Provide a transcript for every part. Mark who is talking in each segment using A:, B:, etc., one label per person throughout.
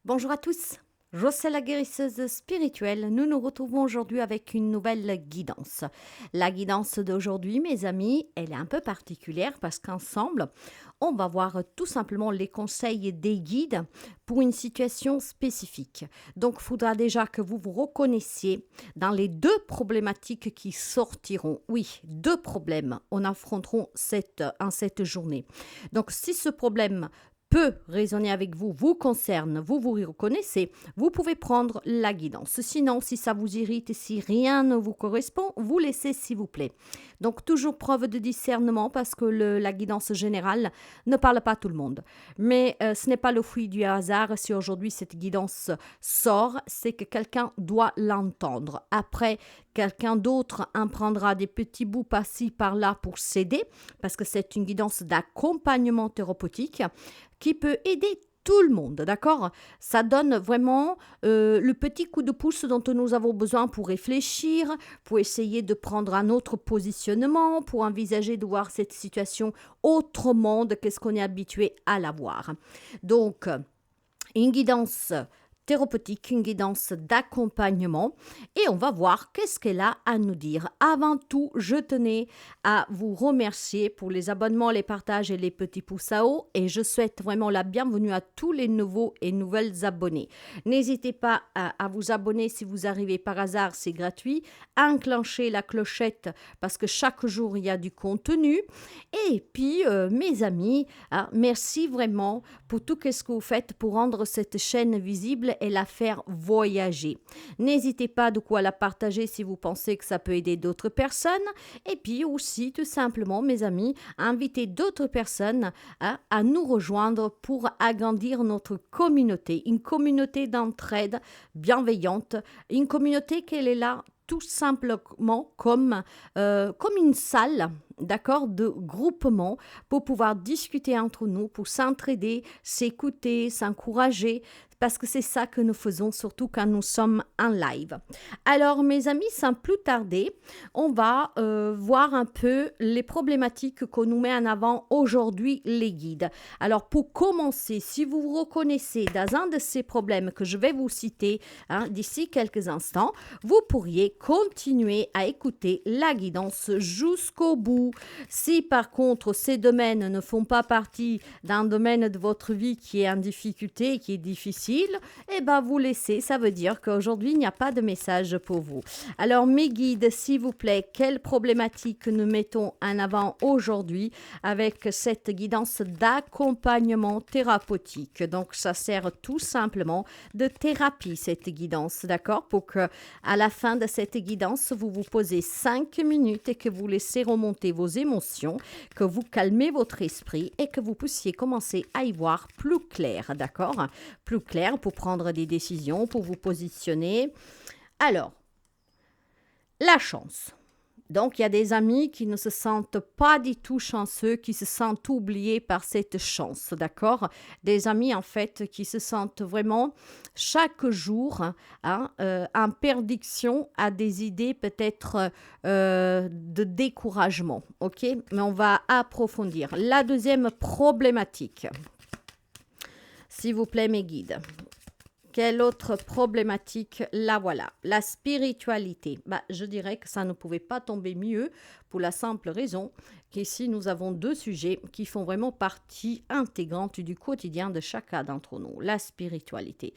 A: Bonjour à tous, Jocelle la guérisseuse spirituelle. Nous nous retrouvons aujourd'hui avec une nouvelle guidance. La guidance d'aujourd'hui, mes amis, elle est un peu particulière parce qu'ensemble, on va voir tout simplement les conseils des guides pour une situation spécifique. Donc, il faudra déjà que vous vous reconnaissiez dans les deux problématiques qui sortiront. Oui, deux problèmes on affronteront en cette journée. Donc, si ce problème peut résonner avec vous, vous concerne, vous vous y reconnaissez, vous pouvez prendre la guidance. Sinon, si ça vous irrite et si rien ne vous correspond, vous laissez s'il vous plaît. Donc, toujours preuve de discernement parce que la guidance générale ne parle pas à tout le monde. Mais ce n'est pas le fruit du hasard. Si aujourd'hui cette guidance sort, c'est que quelqu'un doit l'entendre. Après, quelqu'un d'autre en prendra des petits bouts par-ci, par-là pour s'aider parce que c'est une guidance d'accompagnement thérapeutique qui peut aider tout le monde, d'accord? Ça donne vraiment le petit coup de pouce dont nous avons besoin pour réfléchir, pour essayer de prendre un autre positionnement, pour envisager de voir cette situation autrement de qu'est-ce qu'on est habitué à la voir. Donc, une guidance thérapeutique, une guidance d'accompagnement et on va voir qu'est-ce qu'elle a à nous dire. Avant tout, je tenais à vous remercier pour les abonnements, les partages et les petits pouces à haut et je souhaite vraiment la bienvenue à tous les nouveaux et nouvelles abonnés. N'hésitez pas à vous abonner si vous arrivez par hasard, c'est gratuit. Enclenchez la clochette parce que chaque jour il y a du contenu. Et puis, mes amis, merci vraiment pour tout ce que vous faites pour rendre cette chaîne visible et la faire voyager. N'hésitez pas de quoi la partager si vous pensez que ça peut aider d'autres personnes. Et puis aussi, tout simplement, mes amis, inviter d'autres personnes à nous rejoindre pour agrandir notre communauté. Une communauté d'entraide bienveillante, une communauté qu'elle est là tout simplement comme une salle, d'accord, de groupement pour pouvoir discuter entre nous, pour s'entraider, s'écouter, s'encourager, parce que c'est ça que nous faisons, surtout quand nous sommes en live. Alors, mes amis, sans plus tarder, on va voir un peu les problématiques qu'on nous met en avant aujourd'hui, les guides. Alors, pour commencer, si vous vous reconnaissez dans un de ces problèmes que je vais vous citer d'ici quelques instants, vous pourriez continuer à écouter la guidance jusqu'au bout. Si par contre ces domaines ne font pas partie d'un domaine de votre vie qui est en difficulté, qui est difficile, eh bien vous laissez, ça veut dire qu'aujourd'hui il n'y a pas de message pour vous. Alors mes guides, s'il vous plaît, quelles problématiques nous mettons en avant aujourd'hui avec cette guidance d'accompagnement thérapeutique? Donc ça sert tout simplement de thérapie cette guidance, d'accord? Pour que à la fin de cette guidance, vous vous posez 5 minutes et que vous laissez remonter vos émotions, que vous calmez votre esprit et que vous puissiez commencer à y voir plus clair, d'accord? Plus clair pour prendre des décisions, pour vous positionner. Alors, la chance. Donc, il y a des amis qui ne se sentent pas du tout chanceux, qui se sentent oubliés par cette chance, d'accord? Des amis, en fait, qui se sentent vraiment chaque jour en perdition à des idées peut-être de découragement, ok? Mais on va approfondir. La deuxième problématique, s'il vous plaît, mes guides. Quelle autre problématique? La voilà, la spiritualité. Je dirais que ça ne pouvait pas tomber mieux pour la simple raison qu'ici, nous avons deux sujets qui font vraiment partie intégrante du quotidien de chacun d'entre nous, la spiritualité.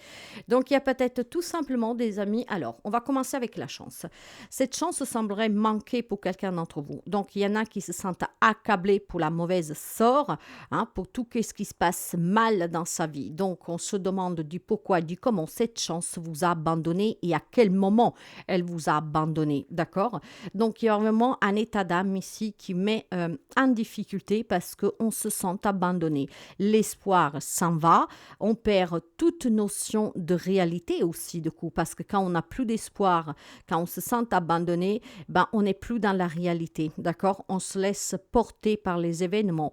A: Donc, il y a peut-être tout simplement des amis. Alors, on va commencer avec la chance. Cette chance semblerait manquer pour quelqu'un d'entre vous. Donc, il y en a qui se sentent accablés pour la mauvaise sort, pour tout ce qui se passe mal dans sa vie. Donc, on se demande du pourquoi, du comment cette chance vous a abandonné et à quel moment elle vous a abandonné, d'accord? Donc, il y a vraiment un état d'âme ici qui met en difficulté parce qu'on se sent abandonné. L'espoir s'en va, on perd toute notion de réalité aussi du coup, parce que quand on n'a plus d'espoir, quand on se sent abandonné, on n'est plus dans la réalité, d'accord? On se laisse porter par les événements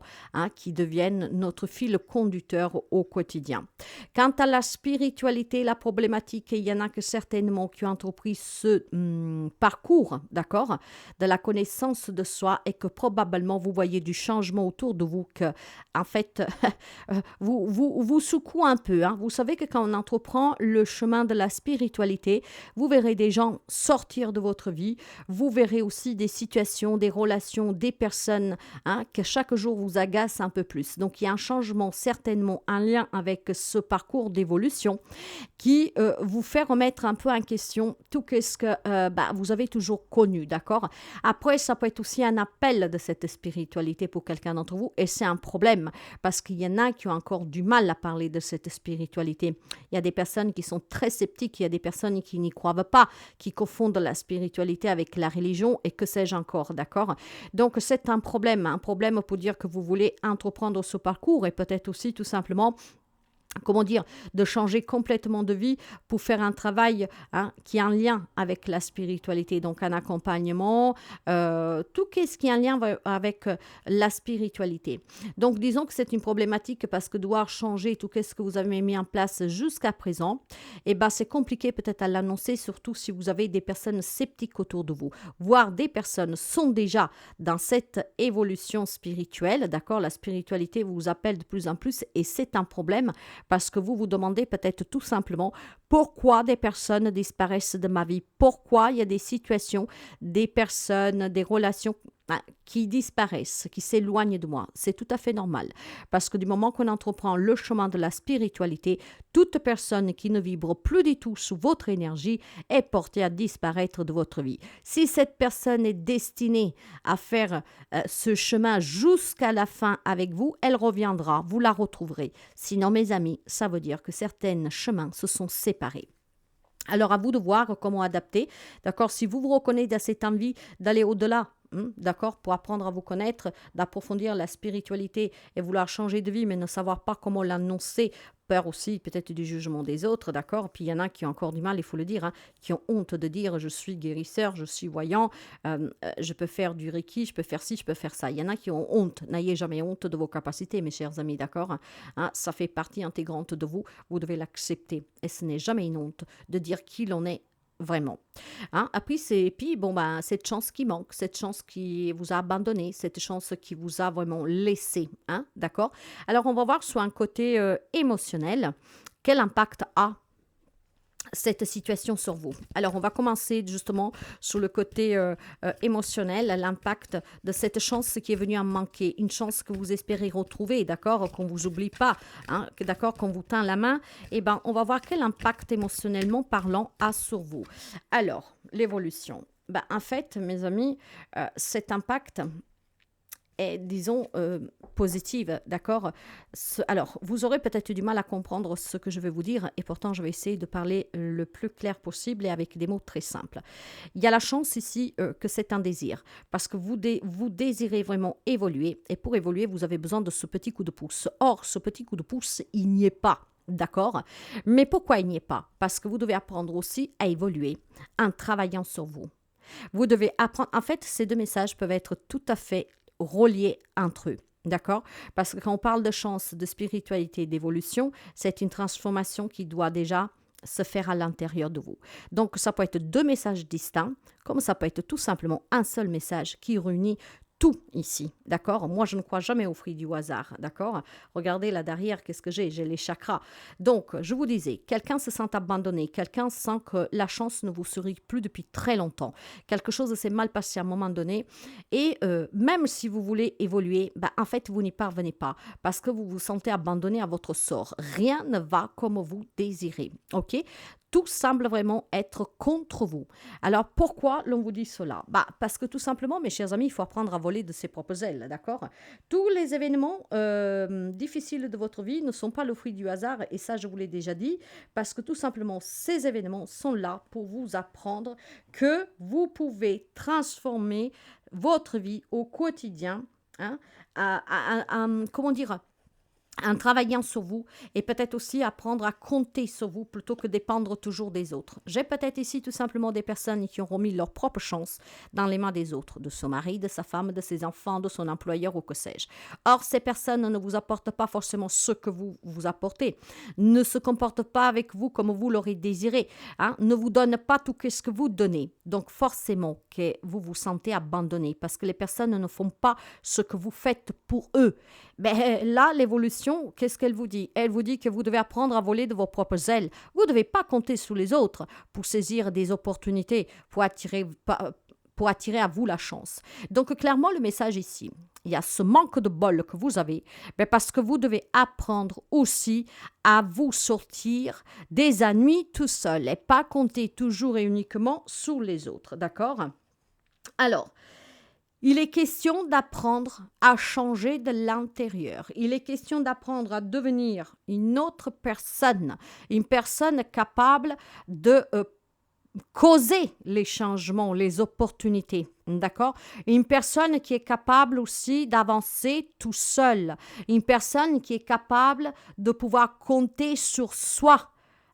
A: qui deviennent notre fil conducteur au quotidien. Quant à la spiritualité, la problématique, il y en a que certainement qui ont entrepris ce parcours, d'accord, de la connaissance de soi et que probablement vous voyez du changement autour de vous, que en fait, vous secoue un peu. Hein. Vous savez que quand on entreprend le chemin de la spiritualité, vous verrez des gens sortir de votre vie, vous verrez aussi des situations, des relations, des personnes que chaque jour vous agacent un peu plus. Donc il y a un changement, certainement un lien avec ce parcours d'évolution qui vous fait remettre un peu en question tout ce que vous avez toujours connu, d'accord? Après, ça peut être aussi un appel de cette spiritualité pour quelqu'un d'entre vous et c'est un problème parce qu'il y en a qui ont encore du mal à parler de cette spiritualité. Il y a des personnes qui sont très sceptiques, il y a des personnes qui n'y croient pas, qui confondent la spiritualité avec la religion et que sais-je encore, d'accord? Donc c'est un problème pour dire que vous voulez entreprendre ce parcours et peut-être aussi tout simplement de changer complètement de vie pour faire un travail qui est en lien avec la spiritualité, donc un accompagnement, tout ce qui est en lien avec la spiritualité. Donc disons que c'est une problématique parce que devoir changer tout ce que vous avez mis en place jusqu'à présent, c'est compliqué peut-être à l'annoncer, surtout si vous avez des personnes sceptiques autour de vous, voire des personnes sont déjà dans cette évolution spirituelle, d'accord, la spiritualité vous appelle de plus en plus et c'est un problème parce que vous vous demandez peut-être tout simplement pourquoi des personnes disparaissent de ma vie, pourquoi il y a des situations, des personnes, des relations qui disparaissent, qui s'éloignent de moi. C'est tout à fait normal parce que du moment qu'on entreprend le chemin de la spiritualité, toute personne qui ne vibre plus du tout sous votre énergie est portée à disparaître de votre vie. Si cette personne est destinée à faire ce chemin jusqu'à la fin avec vous, elle reviendra, vous la retrouverez. Sinon, mes amis, ça veut dire que certains chemins se sont séparés. Alors, à vous de voir comment adapter. D'accord, si vous vous reconnaissez dans cette envie d'aller au-delà, d'accord, pour apprendre à vous connaître, d'approfondir la spiritualité et vouloir changer de vie, mais ne savoir pas comment l'annoncer, peur aussi peut-être du jugement des autres, d'accord. Puis il y en a qui ont encore du mal, il faut le dire, qui ont honte de dire je suis guérisseur, je suis voyant, je peux faire du Reiki, je peux faire ci, je peux faire ça. Il y en a qui ont honte. N'ayez jamais honte de vos capacités, mes chers amis, d'accord. Ça fait partie intégrante de vous, vous devez l'accepter. Et ce n'est jamais une honte de dire qui l'on est vraiment. Après, cette chance qui manque, cette chance qui vous a abandonné, cette chance qui vous a vraiment laissé, d'accord? Alors, on va voir sur un côté émotionnel, quel impact a cette situation sur vous. Alors, on va commencer justement sur le côté émotionnel, l'impact de cette chance qui est venue en manquer, une chance que vous espérez retrouver, d'accord, qu'on ne vous oublie pas, d'accord, qu'on vous tend la main. On va voir quel impact émotionnellement parlant a sur vous. Alors, l'évolution. En fait, mes amis, cet impact est, disons, positive, d'accord? Alors, vous aurez peut-être du mal à comprendre ce que je vais vous dire, et pourtant, je vais essayer de parler le plus clair possible et avec des mots très simples. Il y a la chance ici que c'est un désir, parce que vous désirez vraiment évoluer, et pour évoluer, vous avez besoin de ce petit coup de pouce. Or, ce petit coup de pouce, il n'y est pas. D'accord? Mais pourquoi il n'y est pas? Parce que vous devez apprendre aussi à évoluer en travaillant sur vous. Vous devez apprendre. En fait, ces deux messages peuvent être tout à fait reliés entre eux. D'accord? Parce que quand on parle de chance, de spiritualité, d'évolution, c'est une transformation qui doit déjà se faire à l'intérieur de vous. Donc, ça peut être deux messages distincts, comme ça peut être tout simplement un seul message qui réunit tout ici, d'accord? Moi, je ne crois jamais au fruit du hasard, d'accord? Regardez là derrière, qu'est-ce que j'ai? J'ai les chakras. Donc, je vous disais, quelqu'un se sent abandonné, quelqu'un sent que la chance ne vous sourit plus depuis très longtemps. Quelque chose s'est mal passé à un moment donné. Et même si vous voulez évoluer, en fait, vous n'y parvenez pas parce que vous vous sentez abandonné à votre sort. Rien ne va comme vous désirez, ok? Tout semble vraiment être contre vous. Alors, pourquoi l'on vous dit cela? Parce que tout simplement, mes chers amis, il faut apprendre à voler de ses propres ailes, d'accord? Tous les événements difficiles de votre vie ne sont pas le fruit du hasard, et ça, je vous l'ai déjà dit, parce que tout simplement, ces événements sont là pour vous apprendre que vous pouvez transformer votre vie au quotidien, comment dire, en travaillant sur vous et peut-être aussi apprendre à compter sur vous plutôt que dépendre toujours des autres. J'ai peut-être ici tout simplement des personnes qui ont remis leur propre chance dans les mains des autres, de son mari, de sa femme, de ses enfants, de son employeur ou que sais-je. Or, ces personnes ne vous apportent pas forcément ce que vous vous apportez, ne se comportent pas avec vous comme vous l'aurez désiré, hein, ne vous donnent pas tout ce que vous donnez. Donc, forcément que vous vous sentez abandonné parce que les personnes ne font pas ce que vous faites pour eux. Ben, là, l'évolution, qu'est-ce qu'elle vous dit? Elle vous dit que vous devez apprendre à voler de vos propres ailes. Vous ne devez pas compter sur les autres pour saisir des opportunités, pour attirer à vous la chance. Donc, clairement, le message ici, il y a ce manque de bol que vous avez, ben parce que vous devez apprendre aussi à vous sortir des ennuis tout seul et pas compter toujours et uniquement sur les autres. D'accord? Alors, il est question d'apprendre à changer de l'intérieur. Il est question d'apprendre à devenir une autre personne, une personne capable de causer les changements, les opportunités. D'accord? Une personne qui est capable aussi d'avancer tout seul. Une personne qui est capable de pouvoir compter sur soi.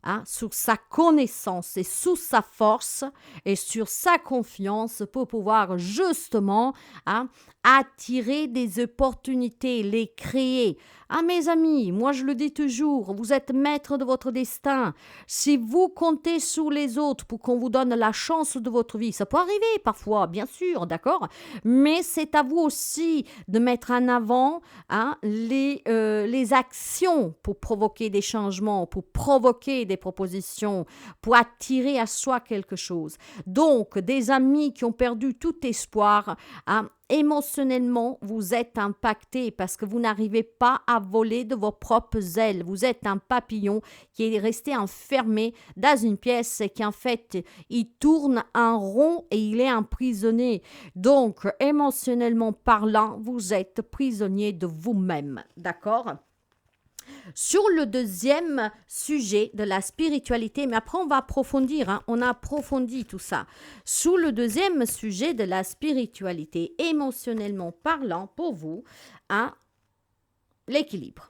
A: Hein, sur sa connaissance et sur sa force et sur sa confiance pour pouvoir justement hein, attirer des opportunités, les créer. Ah mes amis, moi je le dis toujours, vous êtes maître de votre destin. Si vous comptez sur les autres pour qu'on vous donne la chance de votre vie, ça peut arriver parfois, bien sûr, d'accord? Mais c'est à vous aussi de mettre en avant hein, les actions pour provoquer des changements, pour provoquer des propositions, pour attirer à soi quelque chose. Donc, des amis qui ont perdu tout espoir, hein, émotionnellement, vous êtes impacté parce que vous n'arrivez pas à voler de vos propres ailes. Vous êtes un papillon qui est resté enfermé dans une pièce et qui en fait, il tourne en rond et il est emprisonné. Donc, émotionnellement parlant, vous êtes prisonnier de vous-même. D'accord? Sur le deuxième sujet de la spiritualité, mais après on va approfondir, hein, on a approfondi tout ça. Sur le deuxième sujet de la spiritualité, émotionnellement parlant pour vous, hein, l'équilibre.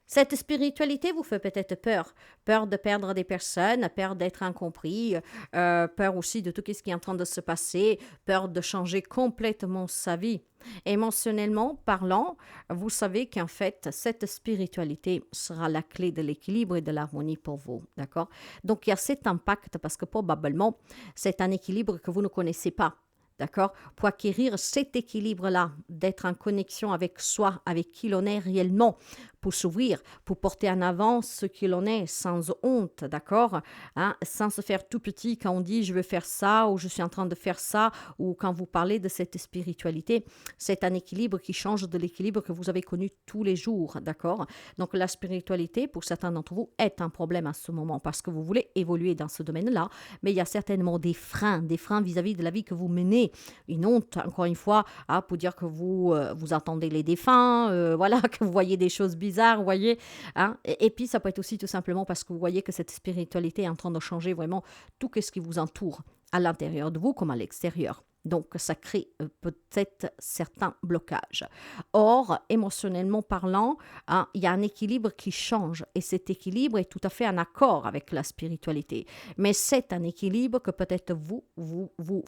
A: Cette spiritualité vous fait peut-être peur. Peur de perdre des personnes, peur d'être incompris, peur aussi de tout ce qui est en train de se passer, peur de changer complètement sa vie. Émotionnellement parlant, vous savez qu'en fait, cette spiritualité sera la clé de l'équilibre et de l'harmonie pour vous. D'accord? Donc, il y a cet impact parce que probablement, c'est un équilibre que vous ne connaissez pas. D'accord? Pour acquérir cet équilibre-là, d'être en connexion avec soi, avec qui l'on est réellement, pour s'ouvrir, pour porter en avant ce que l'on est sans honte, d'accord? Hein? Sans se faire tout petit quand on dit je veux faire ça ou je suis en train de faire ça ou quand vous parlez de cette spiritualité, c'est un équilibre qui change de l'équilibre que vous avez connu tous les jours, d'accord? Donc la spiritualité, pour certains d'entre vous, est un problème à ce moment parce que vous voulez évoluer dans ce domaine-là, mais il y a certainement des freins vis-à-vis de la vie que vous menez. Une honte, encore une fois, hein, pour dire que vous attendez les défunts, voilà, que vous voyez des choses bizarres, vous voyez. Hein, et puis, ça peut être aussi tout simplement parce que vous voyez que cette spiritualité est en train de changer vraiment tout ce qui vous entoure, à l'intérieur de vous comme à l'extérieur. Donc, ça crée peut-être certains blocages. Or, émotionnellement parlant, hein, il y a un équilibre qui change et cet équilibre est tout à fait en accord avec la spiritualité. Mais c'est un équilibre que peut-être vous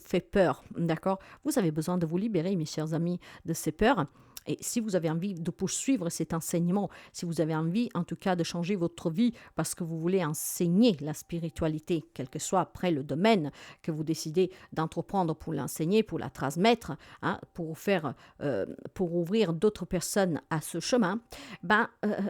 A: fait peur, d'accord? Vous avez besoin de vous libérer, mes chers amis, de ces peurs. Et si vous avez envie de poursuivre cet enseignement, si vous avez envie en tout cas de changer votre vie parce que vous voulez enseigner la spiritualité, quel que soit après le domaine que vous décidez d'entreprendre pour l'enseigner, pour la transmettre, hein, pour ouvrir d'autres personnes à ce chemin,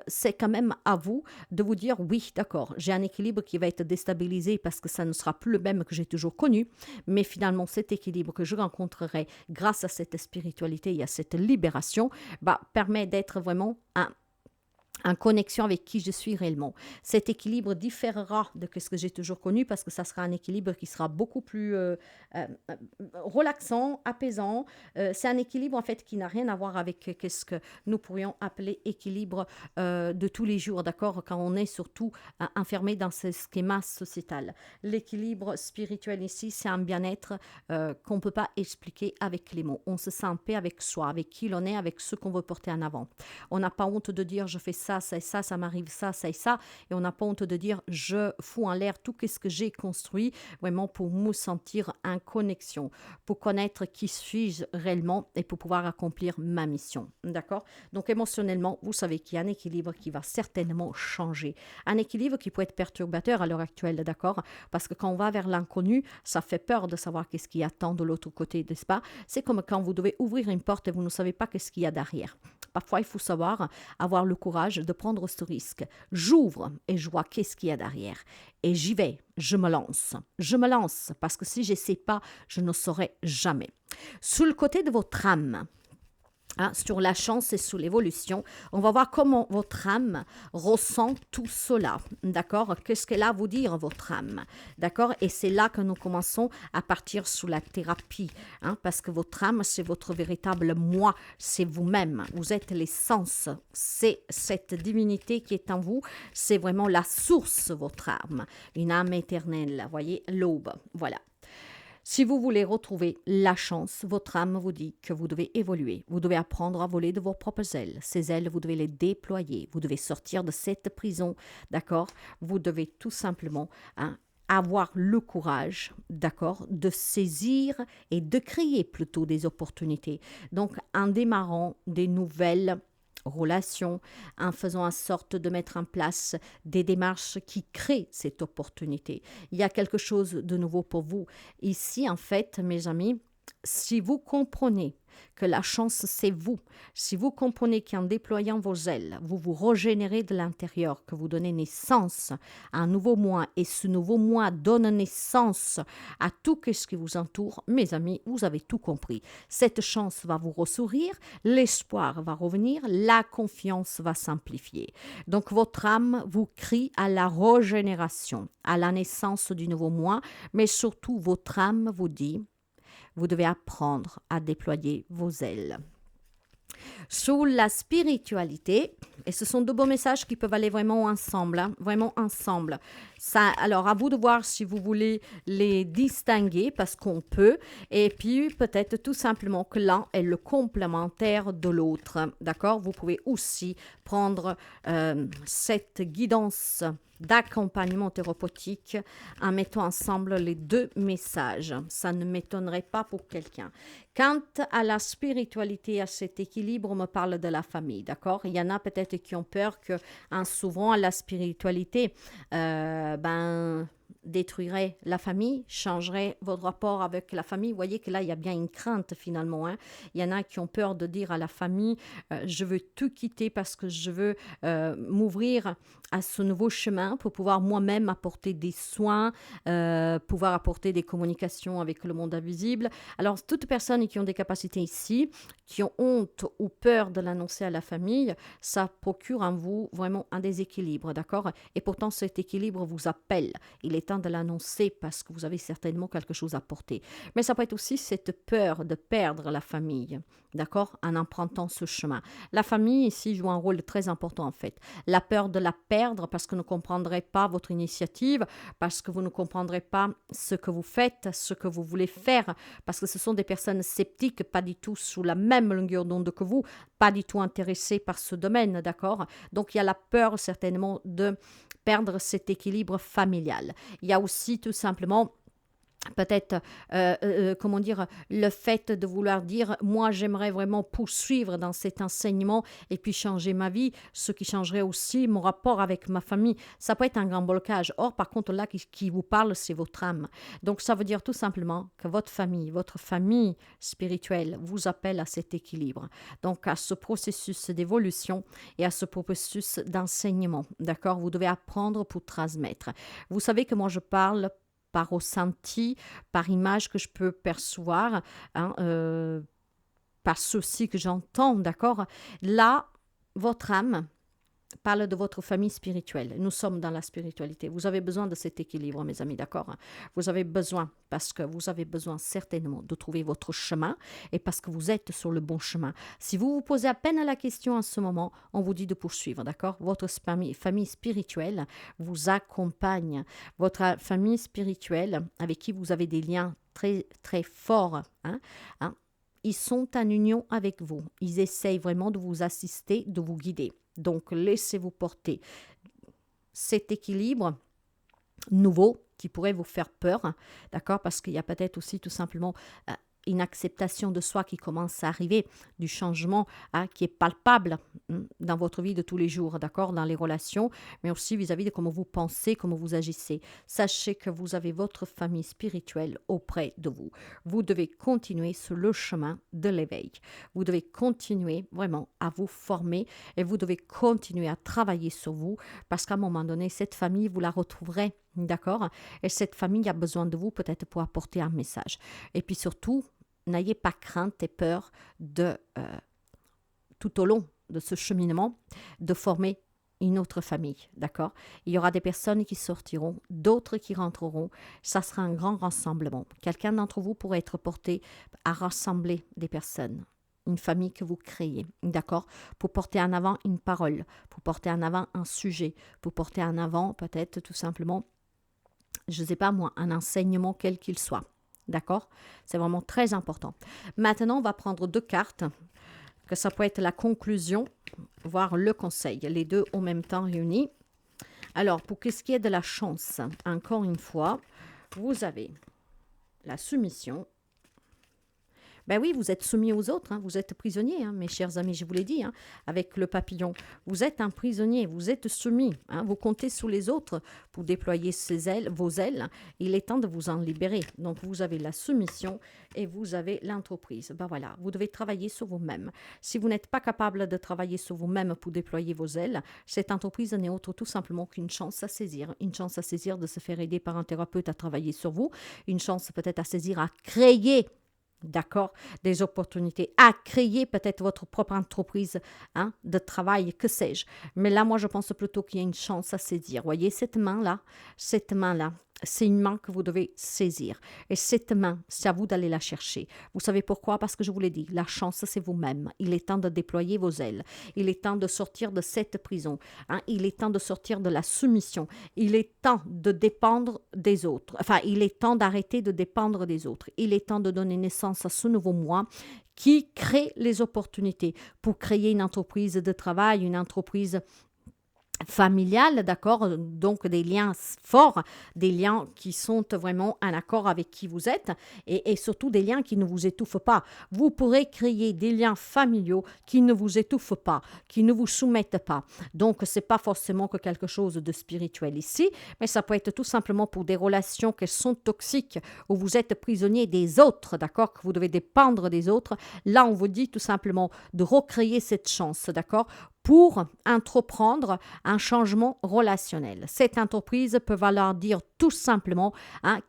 A: c'est quand même à vous de vous dire oui, d'accord, j'ai un équilibre qui va être déstabilisé parce que ça ne sera plus le même que j'ai toujours connu, mais finalement cet équilibre que je rencontrerai grâce à cette spiritualité et à cette libération permet d'être vraiment en connexion avec qui je suis réellement. Cet équilibre différera de ce que j'ai toujours connu parce que ça sera un équilibre qui sera beaucoup plus euh, relaxant, apaisant. C'est un équilibre en fait qui n'a rien à voir avec ce que nous pourrions appeler équilibre de tous les jours, d'accord, quand on est surtout enfermé dans ce schéma sociétal. L'équilibre spirituel ici, c'est un bien-être qu'on ne peut pas expliquer avec les mots. On se sent en paix avec soi, avec qui l'on est, avec ce qu'on veut porter en avant. On n'a pas honte de dire je fais ça et ça m'arrive ça et ça. Et on n'a pas honte de dire je fous en l'air tout ce que j'ai construit, vraiment pour me sentir en connexion, pour connaître qui suis-je réellement et pour pouvoir accomplir ma mission. D'accord? Donc émotionnellement, vous savez qu'il y a un équilibre qui va certainement changer. Un équilibre qui peut être perturbateur à l'heure actuelle, d'accord? Parce que quand on va vers l'inconnu, ça fait peur de savoir qu'est-ce qui attend de l'autre côté, n'est-ce pas? C'est comme quand vous devez ouvrir une porte et vous ne savez pas qu'est-ce qu'il y a derrière. Parfois, il faut savoir avoir le courage de prendre ce risque. J'ouvre et je vois qu'est-ce qu'il y a derrière. Et j'y vais, je me lance. Je me lance parce que si je ne sais pas, je ne saurai jamais. Sous le côté de votre âme, sur la chance et sur l'évolution, on va voir comment votre âme ressent tout cela, d'accord? Qu'est-ce qu'elle a à vous dire, votre âme, d'accord? Et c'est là que nous commençons à partir sous la thérapie, parce que votre âme, c'est votre véritable moi, c'est vous-même, vous êtes l'essence, c'est cette divinité qui est en vous, c'est vraiment la source, votre âme, une âme éternelle, vous voyez, l'aube, voilà. Si vous voulez retrouver la chance, votre âme vous dit que vous devez évoluer. Vous devez apprendre à voler de vos propres ailes. Ces ailes, vous devez les déployer. Vous devez sortir de cette prison, d'accord? Vous devez tout simplement avoir le courage, d'accord, de saisir et de créer plutôt des opportunités. Donc, en démarrant des nouvelles relations, en faisant en sorte de mettre en place des démarches qui créent cette opportunité. Il y a quelque chose de nouveau pour vous. Ici, en fait, mes amis, si vous comprenez que la chance, c'est vous, si vous comprenez qu'en déployant vos ailes, vous vous régénérez de l'intérieur, que vous donnez naissance à un nouveau moi, et ce nouveau moi donne naissance à tout ce qui vous entoure, mes amis, vous avez tout compris. Cette chance va vous ressourire, l'espoir va revenir, la confiance va s'amplifier. Donc votre âme vous crie à la régénération, à la naissance du nouveau moi, mais surtout votre âme vous dit: vous devez apprendre à déployer vos ailes. Sur la spiritualité, et ce sont deux beaux messages qui peuvent aller vraiment ensemble, vraiment ensemble. Ça, alors, à vous de voir si vous voulez les distinguer, parce qu'on peut, et puis peut-être tout simplement que l'un est le complémentaire de l'autre, d'accord? Vous pouvez aussi prendre cette guidance d'accompagnement thérapeutique en mettant ensemble les deux messages. Ça ne m'étonnerait pas pour quelqu'un. Quant à la spiritualité, à cet équilibre, on me parle de la famille, d'accord? Il y en a peut-être qui ont peur que, en s'ouvrant à la spiritualité, détruirait la famille, changerait votre rapport avec la famille. Vous voyez que là, il y a bien une crainte finalement. Il y en a qui ont peur de dire à la famille, je veux tout quitter parce que je veux m'ouvrir à ce nouveau chemin pour pouvoir moi-même apporter des soins, pouvoir apporter des communications avec le monde invisible. Alors, toutes personnes qui ont des capacités ici, qui ont honte ou peur de l'annoncer à la famille, ça procure en vous vraiment un déséquilibre, d'accord? Et pourtant, cet équilibre vous appelle. Il est temps de l'annoncer parce que vous avez certainement quelque chose à porter. Mais ça peut être aussi cette peur de perdre la famille, d'accord, en empruntant ce chemin. La famille ici joue un rôle très important en fait. La peur de la perdre parce que vous ne comprendrez pas votre initiative, parce que vous ne comprendrez pas ce que vous faites, ce que vous voulez faire, parce que ce sont des personnes sceptiques, pas du tout sous la même longueur d'onde que vous, pas du tout intéressées par ce domaine, d'accord? Donc il y a la peur certainement de perdre cet équilibre familial. Il y a aussi tout simplement peut-être, comment dire, le fait de vouloir dire, moi j'aimerais vraiment poursuivre dans cet enseignement et puis changer ma vie, ce qui changerait aussi mon rapport avec ma famille. Ça peut être un grand blocage. Or, par contre, là, qui vous parle, c'est votre âme. Donc, ça veut dire tout simplement que votre famille spirituelle vous appelle à cet équilibre. Donc, à ce processus d'évolution et à ce processus d'enseignement. D'accord? Vous devez apprendre pour transmettre. Vous savez que moi, je parle par ressenti, par image que je peux percevoir, par ceci que j'entends, d'accord? Là, votre âme parle de votre famille spirituelle. Nous sommes dans la spiritualité. Vous avez besoin de cet équilibre, mes amis, d'accord? Vous avez besoin, parce que vous avez besoin certainement de trouver votre chemin et parce que vous êtes sur le bon chemin. Si vous vous posez à peine la question en ce moment, on vous dit de poursuivre, d'accord? Votre famille spirituelle vous accompagne. Votre famille spirituelle avec qui vous avez des liens très, très forts, hein, ils sont en union avec vous. Ils essayent vraiment de vous assister, de vous guider. Donc, laissez-vous porter. Cet équilibre nouveau qui pourrait vous faire peur, d'accord? Parce qu'il y a peut-être aussi tout simplement une acceptation de soi qui commence à arriver, du changement qui est palpable dans votre vie de tous les jours, d'accord? Dans les relations, mais aussi vis-à-vis de comment vous pensez, comment vous agissez. Sachez que vous avez votre famille spirituelle auprès de vous. Vous devez continuer sur le chemin de l'éveil. Vous devez continuer vraiment à vous former et vous devez continuer à travailler sur vous parce qu'à un moment donné, cette famille, vous la retrouverez. D'accord? Et cette famille a besoin de vous peut-être pour apporter un message. Et puis surtout, n'ayez pas crainte et peur de, tout au long de ce cheminement, de former une autre famille, d'accord? Il y aura des personnes qui sortiront, d'autres qui rentreront. Ça sera un grand rassemblement. Quelqu'un d'entre vous pourrait être porté à rassembler des personnes. Une famille que vous créez, d'accord? Pour porter en avant une parole, pour porter en avant un sujet, pour porter en avant peut-être tout simplement je ne sais pas moi, un enseignement quel qu'il soit. D'accord? C'est vraiment très important. Maintenant, on va prendre 2 cartes, que ça peut être la conclusion, voire le conseil, les deux en même temps réunis. Alors, pour ce qui est de la chance, encore une fois, vous avez la soumission. Ben oui, vous êtes soumis aux autres, hein, vous êtes prisonnier, hein, mes chers amis, je vous l'ai dit, hein, avec le papillon. Vous êtes un prisonnier, vous êtes soumis, hein, vous comptez sur les autres pour déployer vos ailes. Il est temps de vous en libérer. Donc, vous avez la soumission et vous avez l'entreprise. Ben voilà, vous devez travailler sur vous-même. Si vous n'êtes pas capable de travailler sur vous-même pour déployer vos ailes, cette entreprise n'est autre tout simplement qu'une chance à saisir. Une chance à saisir de se faire aider par un thérapeute à travailler sur vous. Une chance peut-être à saisir à créer d'accord, des opportunités, à créer peut-être votre propre entreprise de travail, que sais-je. Mais là, moi, je pense plutôt qu'il y a une chance à saisir. Voyez, cette main-là, c'est une main que vous devez saisir. Et cette main, c'est à vous d'aller la chercher. Vous savez pourquoi? Parce que je vous l'ai dit, la chance, c'est vous-même. Il est temps de déployer vos ailes. Il est temps de sortir de cette prison. Il est temps de sortir de la soumission. Il est temps de dépendre des autres. Enfin, il est temps d'arrêter de dépendre des autres. Il est temps de donner naissance à ce nouveau moi qui crée les opportunités pour créer une entreprise de travail, une entreprise familiale, d'accord, donc des liens forts, des liens qui sont vraiment en accord avec qui vous êtes et surtout des liens qui ne vous étouffent pas. Vous pourrez créer des liens familiaux qui ne vous étouffent pas, qui ne vous soumettent pas. Donc, c'est pas forcément que quelque chose de spirituel ici, mais ça peut être tout simplement pour des relations qui sont toxiques, où vous êtes prisonnier des autres, d'accord, que vous devez dépendre des autres. Là, on vous dit tout simplement de recréer cette chance, d'accord, pour entreprendre un changement relationnel. Cette entreprise peut vouloir dire tout simplement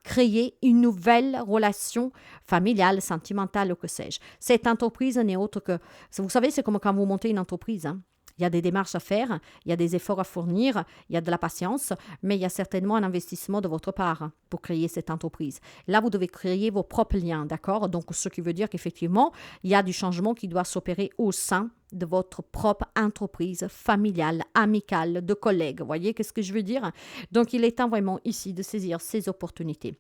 A: créer une nouvelle relation familiale, sentimentale ou que sais-je. Cette entreprise n'est autre que... Vous savez, c'est comme quand vous montez une entreprise. Il y a des démarches à faire, il y a des efforts à fournir, il y a de la patience, mais il y a certainement un investissement de votre part pour créer cette entreprise. Là, vous devez créer vos propres liens, d'accord? Donc, ce qui veut dire qu'effectivement, il y a du changement qui doit s'opérer au sein de votre propre entreprise familiale, amicale, de collègues. Vous voyez qu'est-ce que je veux dire? Donc, il est temps vraiment ici de saisir ces opportunités.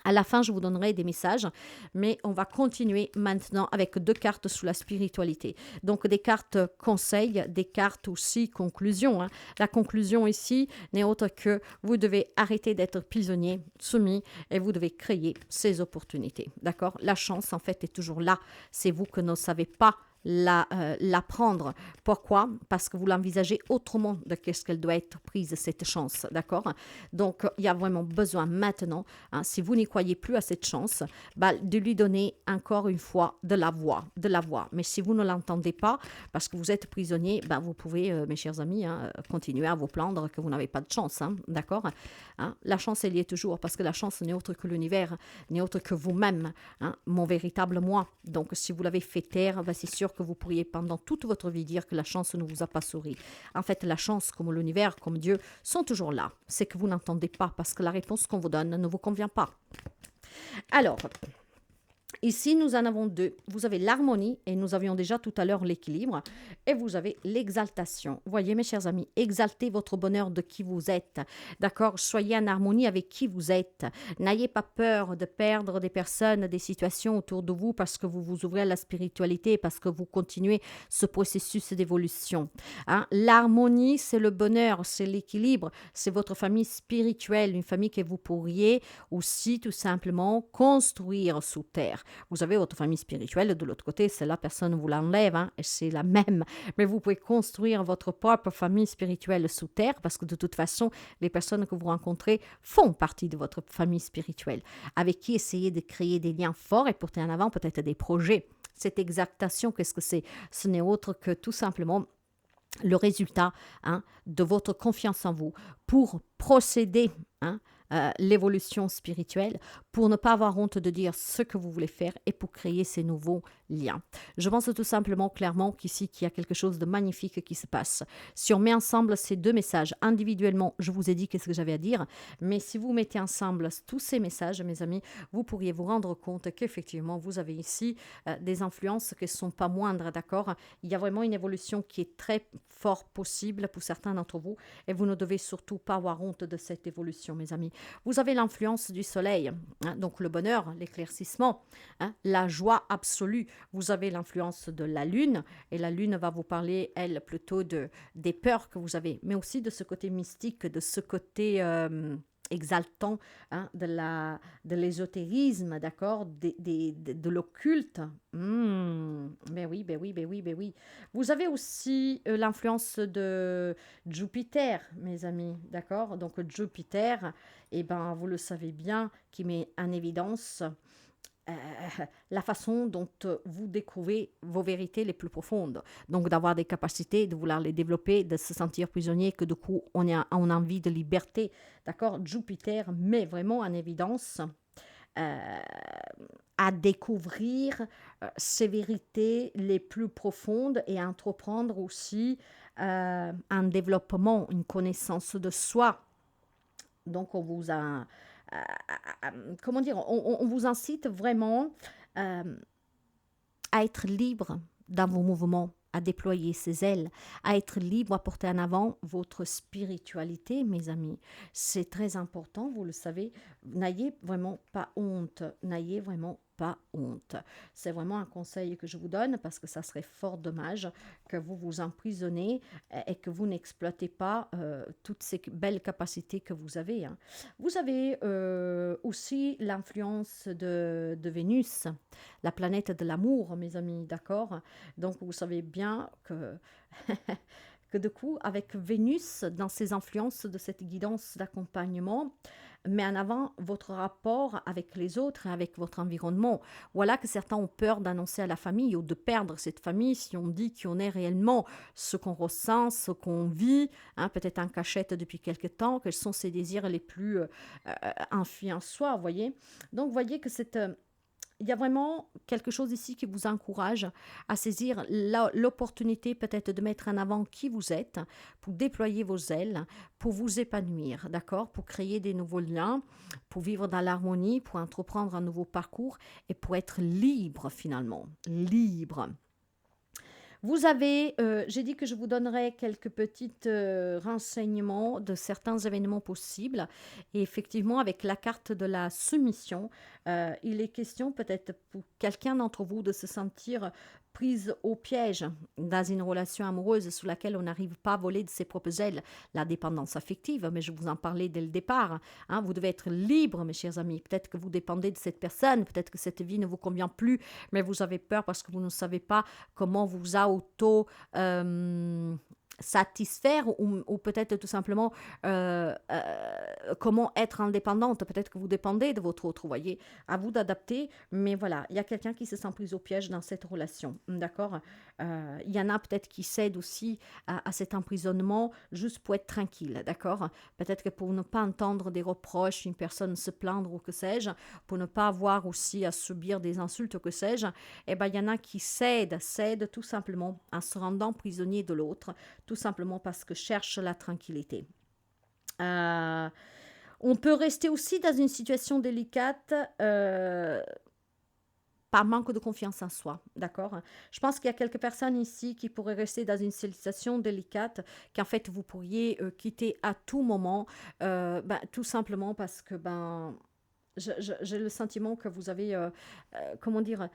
A: À la fin, je vous donnerai des messages, mais on va continuer maintenant avec 2 cartes sous la spiritualité. Donc, des cartes conseils, des cartes aussi conclusion. La conclusion ici n'est autre que vous devez arrêter d'être prisonnier, soumis, et vous devez créer ces opportunités. D'accord? La chance, en fait, est toujours là. C'est vous que ne savez pas la prendre. Pourquoi? Parce que vous l'envisagez autrement de qu'est-ce qu'elle doit être prise, cette chance, d'accord? Donc, il y a vraiment besoin maintenant, si vous n'y croyez plus à cette chance, de lui donner encore une fois de la voix. Mais si vous ne l'entendez pas, parce que vous êtes prisonnier, vous pouvez, mes chers amis, continuer à vous plaindre que vous n'avez pas de chance, d'accord? La chance, elle y est toujours, parce que la chance n'est autre que l'univers, n'est autre que vous-même, mon véritable moi. Donc, si vous l'avez fait taire, c'est sûr sûr que vous pourriez pendant toute votre vie dire que la chance ne vous a pas souri. En fait, la chance, comme l'univers, comme Dieu, sont toujours là. C'est que vous n'entendez pas parce que la réponse qu'on vous donne ne vous convient pas. Alors, ici, nous en avons deux. Vous avez l'harmonie et nous avions déjà tout à l'heure l'équilibre. Et vous avez l'exaltation. Voyez, mes chers amis, exaltez votre bonheur de qui vous êtes. D'accord? Soyez en harmonie avec qui vous êtes. N'ayez pas peur de perdre des personnes, des situations autour de vous parce que vous vous ouvrez à la spiritualité, parce que vous continuez ce processus d'évolution. Hein? L'harmonie, c'est le bonheur, c'est l'équilibre, c'est votre famille spirituelle, une famille que vous pourriez aussi tout simplement construire sous terre. Vous avez votre famille spirituelle, de l'autre côté, c'est là, personne ne vous l'enlève, hein, et c'est la même. Mais vous pouvez construire votre propre famille spirituelle sous terre, parce que de toute façon, les personnes que vous rencontrez font partie de votre famille spirituelle, avec qui essayez de créer des liens forts et porter en avant peut-être des projets. Cette exaltation, qu'est-ce que c'est? Ce n'est autre que tout simplement le résultat, hein, de votre confiance en vous pour procéder, hein, l'évolution spirituelle, pour ne pas avoir honte de dire ce que vous voulez faire et pour créer ces nouveaux liens. Je pense tout simplement, clairement, qu'ici, qu'il y a quelque chose de magnifique qui se passe. Si on met ensemble ces deux messages, individuellement, je vous ai dit qu'est-ce que j'avais à dire, mais si vous mettez ensemble tous ces messages, mes amis, vous pourriez vous rendre compte qu'effectivement, vous avez ici des influences qui ne sont pas moindres, d'accord? Il y a vraiment une évolution qui est très fort possible pour certains d'entre vous et vous ne devez surtout pas avoir honte de cette évolution, mes amis. Vous avez l'influence du soleil, hein, donc le bonheur, l'éclaircissement, hein, la joie absolue. Vous avez l'influence de la lune, et la lune va vous parler, elle, plutôt des peurs que vous avez, mais aussi de ce côté mystique, de ce côté exaltant, hein, de l'ésotérisme, d'accord, de l'occulte. Ben oui, ben oui, ben oui, ben oui. Vous avez aussi l'influence de Jupiter, mes amis, d'accord? Donc Jupiter, eh ben, vous le savez bien, qui met en évidence la façon dont vous découvrez vos vérités les plus profondes. Donc d'avoir des capacités, de vouloir les développer, de se sentir prisonnier, que du coup on a envie de liberté. D'accord? Jupiter met vraiment en évidence euh, à découvrir ces vérités les plus profondes et à entreprendre aussi un développement, une connaissance de soi. Donc on vous a comment dire, on vous incite vraiment euh, à être libre dans vos mouvements, à déployer ses ailes, à être libre, à porter en avant votre spiritualité, mes amis. C'est très important, vous le savez. N'ayez vraiment pas honte. N'ayez vraiment pas honte. C'est vraiment un conseil que je vous donne parce que ça serait fort dommage que vous vous emprisonnez et que vous n'exploitez pas toutes ces belles capacités que vous avez. Hein. Vous avez aussi l'influence de Vénus, la planète de l'amour, mes amis, d'accord? Donc, vous savez bien que, que du coup, avec Vénus, dans ses influences de cette guidance d'accompagnement, met en avant votre rapport avec les autres et avec votre environnement. Voilà que certains ont peur d'annoncer à la famille ou de perdre cette famille si on dit qu'on est réellement ce qu'on ressent, ce qu'on vit, hein, peut-être en cachette depuis quelque temps, quels sont ses désirs les plus enfuis en soi, vous voyez. Donc, vous voyez que il y a vraiment quelque chose ici qui vous encourage à saisir l'opportunité peut-être de mettre en avant qui vous êtes, pour déployer vos ailes, pour vous épanouir, d'accord? Pour créer des nouveaux liens, pour vivre dans l'harmonie, pour entreprendre un nouveau parcours et pour être libre finalement, libre. Vous avez, j'ai dit que je vous donnerai quelques petits renseignements de certains événements possibles. Et effectivement, avec la carte de la soumission, il est question peut-être pour quelqu'un d'entre vous de se sentir prise au piège dans une relation amoureuse sous laquelle on n'arrive pas à voler de ses propres ailes, la dépendance affective, mais je vous en parlais dès le départ. Hein, vous devez être libre, mes chers amis. Peut-être que vous dépendez de cette personne, peut-être que cette vie ne vous convient plus, mais vous avez peur parce que vous ne savez pas comment vous auto satisfaire ou peut-être tout simplement comment être indépendante. Peut-être que vous dépendez de votre autre, vous voyez. À vous d'adapter, mais voilà, il y a quelqu'un qui se sent pris au piège dans cette relation, d'accord. Il y en a peut-être qui cèdent aussi à cet emprisonnement juste pour être tranquille, d'accord. Peut-être que pour ne pas entendre des reproches, une personne se plaindre ou que sais-je, pour ne pas avoir aussi à subir des insultes ou que sais-je, eh ben, il y en a qui cèdent tout simplement en se rendant prisonnier de l'autre, tout simplement parce que cherche la tranquillité. Euh, on peut rester aussi dans une situation délicate par manque de confiance en soi, d'accord. Je pense qu'il y a quelques personnes ici qui pourraient rester dans une situation délicate qu'en fait vous pourriez quitter à tout moment, tout simplement parce que j'ai le sentiment que vous avez, comment dire,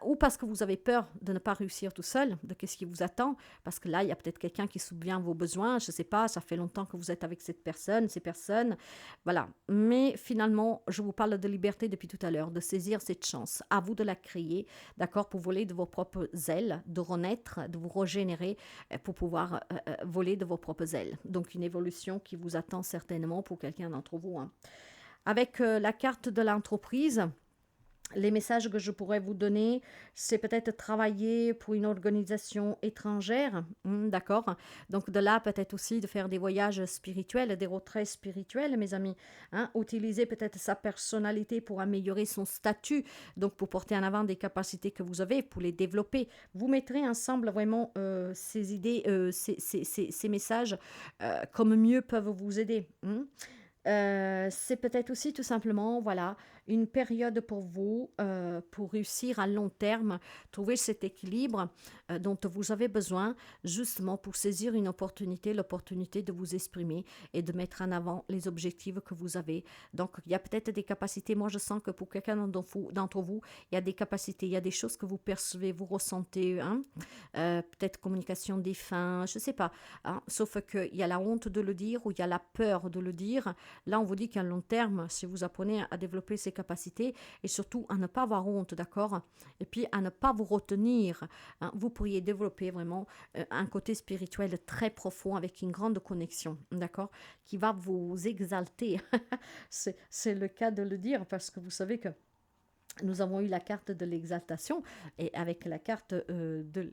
A: ou parce que vous avez peur de ne pas réussir tout seul, de qu'est-ce qui vous attend, parce que là, il y a peut-être quelqu'un qui souvient vos besoins, je ne sais pas, ça fait longtemps que vous êtes avec cette personne, ces personnes, voilà. Mais finalement, je vous parle de liberté depuis tout à l'heure, de saisir cette chance, à vous de la créer, d'accord, pour voler de vos propres ailes, de renaître, de vous régénérer, pour pouvoir voler de vos propres ailes. Donc une évolution qui vous attend certainement pour quelqu'un d'entre vous, hein. Avec la carte de l'entreprise, les messages que je pourrais vous donner, c'est peut-être travailler pour une organisation étrangère, d'accord. Donc de là, peut-être aussi de faire des voyages spirituels, des retraits spirituels, mes amis. Hein. Utiliser peut-être sa personnalité pour améliorer son statut, donc pour porter en avant des capacités que vous avez, pour les développer. Vous mettrez ensemble vraiment ces idées, ces messages, comme mieux peuvent vous aider. C'est peut-être aussi tout simplement, voilà, une période pour vous, pour réussir à long terme, trouver cet équilibre dont vous avez besoin, justement pour saisir une opportunité, l'opportunité de vous exprimer et de mettre en avant les objectifs que vous avez. Donc, il y a peut-être des capacités, moi je sens que pour quelqu'un d'entre vous, il y a des capacités, il y a des choses que vous percevez, vous ressentez, hein, peut-être communication des fins, je ne sais pas, hein, sauf qu'il y a la honte de le dire ou il y a la peur de le dire. Là, on vous dit qu'à long terme, si vous apprenez à développer ces capacités et surtout à ne pas avoir honte, d'accord, et puis à ne pas vous retenir, hein, vous pourriez développer vraiment un côté spirituel très profond avec une grande connexion, d'accord, qui va vous exalter. C'est le cas de le dire parce que vous savez que nous avons eu la carte de l'exaltation et avec la carte de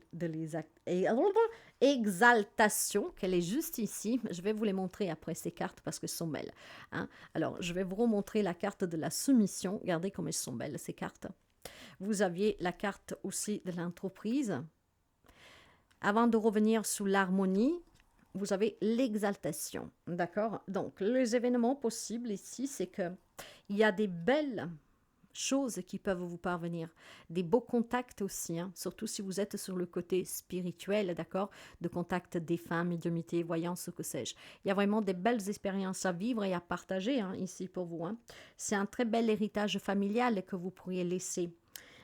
A: l'exaltation, qu'elle est juste ici. Je vais vous les montrer après ces cartes parce qu'elles sont belles. Hein. Alors, je vais vous remontrer la carte de la soumission. Regardez comme elles sont belles, ces cartes. Vous aviez la carte aussi de l'entreprise. Avant de revenir sous l'harmonie, vous avez l'exaltation. D'accord. Donc, les événements possibles ici, c'est que il y a des belles choses qui peuvent vous parvenir, des beaux contacts aussi, hein, surtout si vous êtes sur le côté spirituel, d'accord, de contact des femmes, médiumnité, voyance, ce que sais-je. Il y a vraiment des belles expériences à vivre et à partager hein, ici pour vous. Hein. C'est un très bel héritage familial que vous pourriez laisser.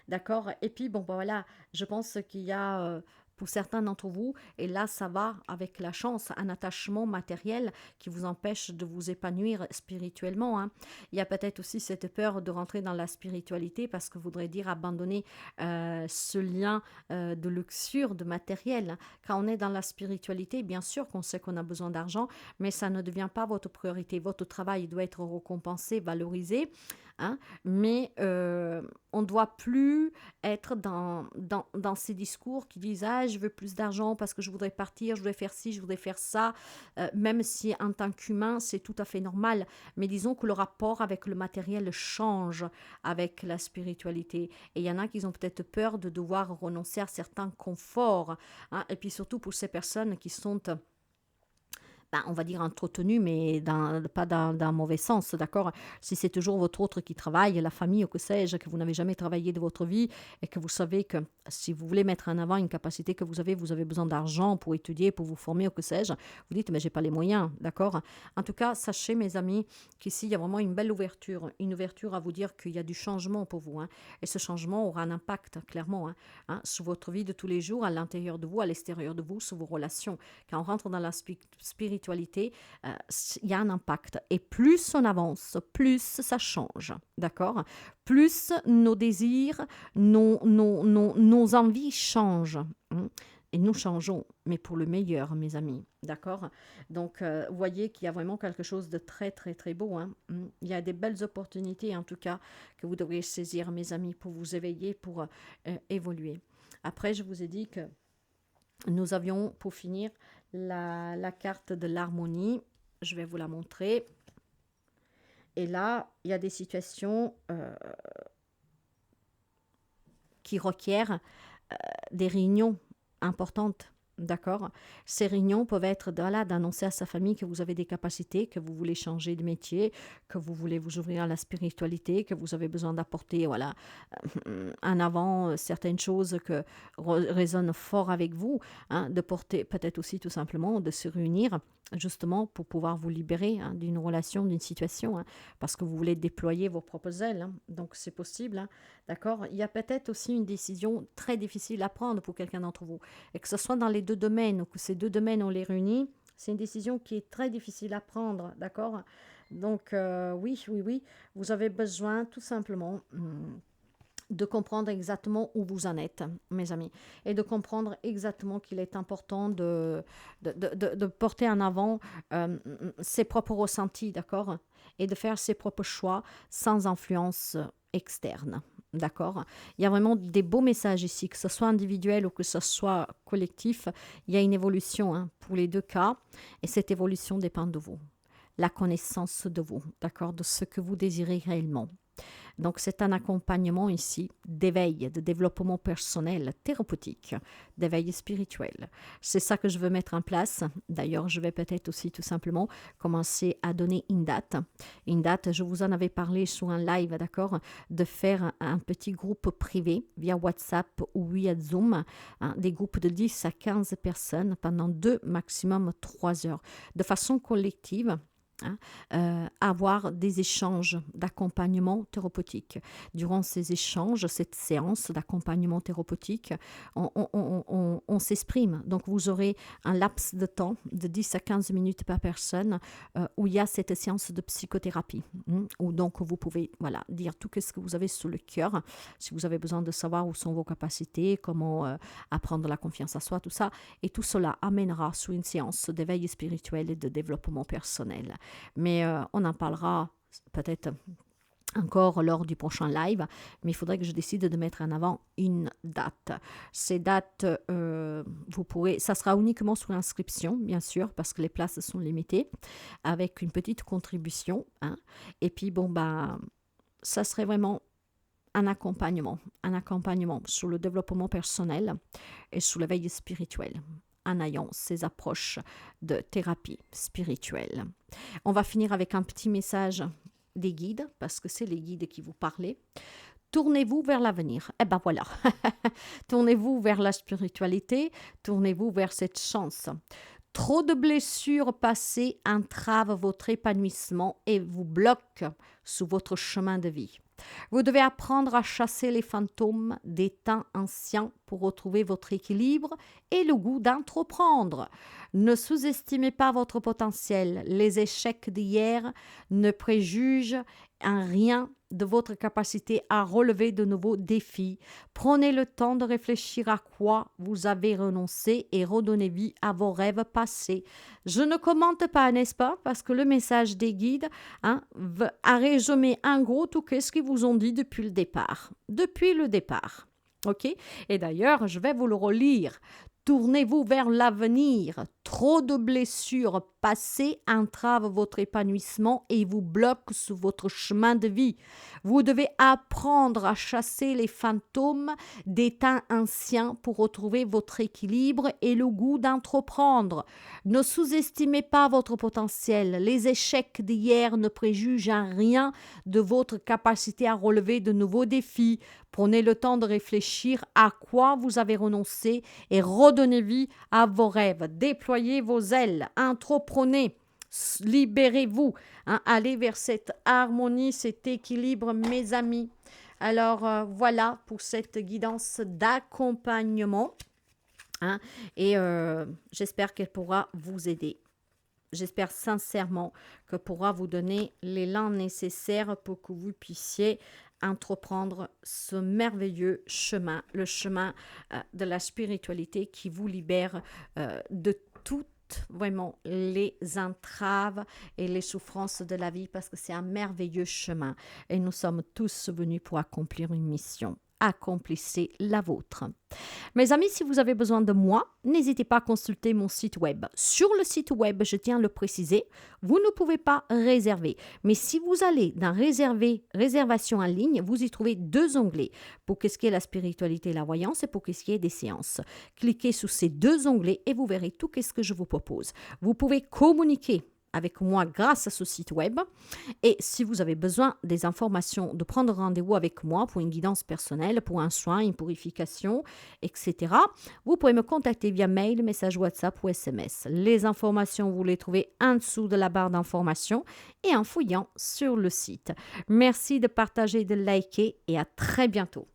A: D'accord. Et puis, bon, voilà, je pense qu'il y a pour certains d'entre vous, et là, ça va avec la chance, un attachement matériel qui vous empêche de vous épanouir spirituellement. Hein. Il y a peut-être aussi cette peur de rentrer dans la spiritualité parce que voudrait dire abandonner ce lien de luxure, de matériel. Quand on est dans la spiritualité, bien sûr qu'on sait qu'on a besoin d'argent, mais ça ne devient pas votre priorité. Votre travail doit être récompensé, valorisé. Hein, mais on ne doit plus être dans ces discours qui disent « Ah, je veux plus d'argent parce que je voudrais partir, je voudrais faire ci, je voudrais faire ça. » Même si en tant qu'humain, c'est tout à fait normal. Mais disons que le rapport avec le matériel change avec la spiritualité. Et il y en a qui ont peut-être peur de devoir renoncer à certains conforts. Hein, et puis surtout pour ces personnes qui sont on va dire entretenu, mais pas dans un mauvais sens, d'accord. Si c'est toujours votre autre qui travaille, la famille ou que sais-je, que vous n'avez jamais travaillé de votre vie et que vous savez que si vous voulez mettre en avant une capacité que vous avez besoin d'argent pour étudier, pour vous former ou que sais-je, vous dites, mais j'ai pas les moyens, d'accord. En tout cas, sachez, mes amis, qu'ici, il y a vraiment une belle ouverture, à vous dire qu'il y a du changement pour vous, hein, et ce changement aura un impact, clairement, sur votre vie de tous les jours, à l'intérieur de vous, à l'extérieur de vous, sur vos relations. Quand on rentre dans la spiritualité, il y a un impact. Et plus on avance, plus ça change. D'accord? Plus nos désirs, nos envies changent. Et nous changeons, mais pour le meilleur, mes amis. D'accord? Donc, vous voyez qu'il y a vraiment quelque chose de très, très, très beau. Hein. Il y a des belles opportunités, en tout cas, que vous devriez saisir, mes amis, pour vous éveiller, pour évoluer. Après, je vous ai dit que nous avions, pour finir, la carte de l'harmonie. Je vais vous la montrer. Et là, il y a des situations qui requièrent des réunions importantes. D'accord? Ces réunions peuvent être voilà, d'annoncer à sa famille que vous avez des capacités, que vous voulez changer de métier, que vous voulez vous ouvrir à la spiritualité, que vous avez besoin d'apporter voilà, en avant certaines choses que résonnent fort avec vous, hein, de porter peut-être aussi tout simplement de se réunir justement pour pouvoir vous libérer hein, d'une relation, d'une situation, hein, parce que vous voulez déployer vos propres ailes. Hein, donc c'est possible, hein, d'accord? Il y a peut-être aussi une décision très difficile à prendre pour quelqu'un d'entre vous, et que ce soit dans les deux domaines ou que ces deux domaines on les réunit, c'est une décision qui est très difficile à prendre, d'accord? Donc oui, oui, oui, vous avez besoin tout simplement de comprendre exactement où vous en êtes, mes amis, et de comprendre exactement qu'il est important de porter en avant ses propres ressentis, d'accord, et de faire ses propres choix sans influence externe. D'accord? Il y a vraiment des beaux messages ici, que ce soit individuel ou que ce soit collectif. Il y a une évolution hein, pour les deux cas, et cette évolution dépend de vous. La connaissance de vous, d'accord, de ce que vous désirez réellement. Donc, c'est un accompagnement ici d'éveil, de développement personnel, thérapeutique, d'éveil spirituel. C'est ça que je veux mettre en place. D'ailleurs, je vais peut-être aussi tout simplement commencer à donner une date. Une date, je vous en avais parlé sur un live, d'accord, de faire un petit groupe privé via WhatsApp ou via Zoom, hein, des groupes de 10 à 15 personnes pendant 2, maximum 3 heures, de façon collective. Hein, avoir des échanges d'accompagnement thérapeutique. Durant ces échanges, cette séance d'accompagnement thérapeutique, on s'exprime. Donc, vous aurez un laps de temps de 10 à 15 minutes par personne où il y a cette séance de psychothérapie. Où donc, vous pouvez voilà, dire tout ce que vous avez sous le cœur. Si vous avez besoin de savoir où sont vos capacités, comment apprendre la confiance à soi, tout ça. Et tout cela amènera sous une séance d'éveil spirituel et de développement personnel. Mais on en parlera peut-être encore lors du prochain live, mais il faudrait que je décide de mettre en avant une date. Ces dates, vous pourrez, ça sera uniquement sous inscription, bien sûr, parce que les places sont limitées, avec une petite contribution. Hein. Et puis, bon, bah, ça serait vraiment un accompagnement sur le développement personnel et sur l'éveil spirituel, en ayant ces approches de thérapie spirituelle. On va finir avec un petit message des guides, parce que c'est les guides qui vous parlent. Tournez-vous vers l'avenir. Eh ben voilà. Tournez-vous vers la spiritualité, tournez-vous vers cette chance. Trop de blessures passées entravent votre épanouissement et vous bloquent sur votre chemin de vie. Vous devez apprendre à chasser les fantômes des temps anciens pour retrouver votre équilibre et le goût d'entreprendre. Ne sous-estimez pas votre potentiel. Les échecs d'hier ne préjugent en rien de votre capacité à relever de nouveaux défis. Prenez le temps de réfléchir à quoi vous avez renoncé et redonnez vie à vos rêves passés. Je ne commente pas, n'est-ce pas? Parce que le message des guides a résumé en gros tout ce qu'ils vous ont dit depuis le départ. Depuis le départ. OK? Et d'ailleurs, je vais vous le relire. Tournez-vous vers l'avenir. Trop de blessures passées entravent votre épanouissement et vous bloquent sur votre chemin de vie. Vous devez apprendre à chasser les fantômes des temps anciens pour retrouver votre équilibre et le goût d'entreprendre. Ne sous-estimez pas votre potentiel. Les échecs d'hier ne préjugent en rien de votre capacité à relever de nouveaux défis. Prenez le temps de réfléchir à quoi vous avez renoncé et redonnez vie à vos rêves. Déployez vos ailes, entreprenez, libérez-vous, hein, allez vers cette harmonie, cet équilibre, mes amis. Alors voilà pour cette guidance d'accompagnement. Hein, et j'espère qu'elle pourra vous aider. J'espère sincèrement qu'elle pourra vous donner l'élan nécessaire pour que vous puissiez entreprendre ce merveilleux chemin, le chemin de la spiritualité qui vous libère de toutes vraiment les entraves et les souffrances de la vie parce que c'est un merveilleux chemin et nous sommes tous venus pour accomplir une mission. Accomplissez la vôtre. Mes amis, si vous avez besoin de moi, n'hésitez pas à consulter mon site web. Sur le site web, je tiens à le préciser, vous ne pouvez pas réserver. Mais si vous allez dans réservation en ligne, vous y trouvez 2 onglets pour ce qui est la spiritualité et la voyance et pour ce qui est des séances. Cliquez sur ces 2 onglets et vous verrez tout ce que je vous propose. Vous pouvez communiquer avec moi grâce à ce site web. Et si vous avez besoin des informations, de prendre rendez-vous avec moi pour une guidance personnelle, pour un soin, une purification, etc., vous pouvez me contacter via mail, message WhatsApp ou SMS. Les informations, vous les trouvez en dessous de la barre d'informations et en fouillant sur le site. Merci de partager, de liker et à très bientôt.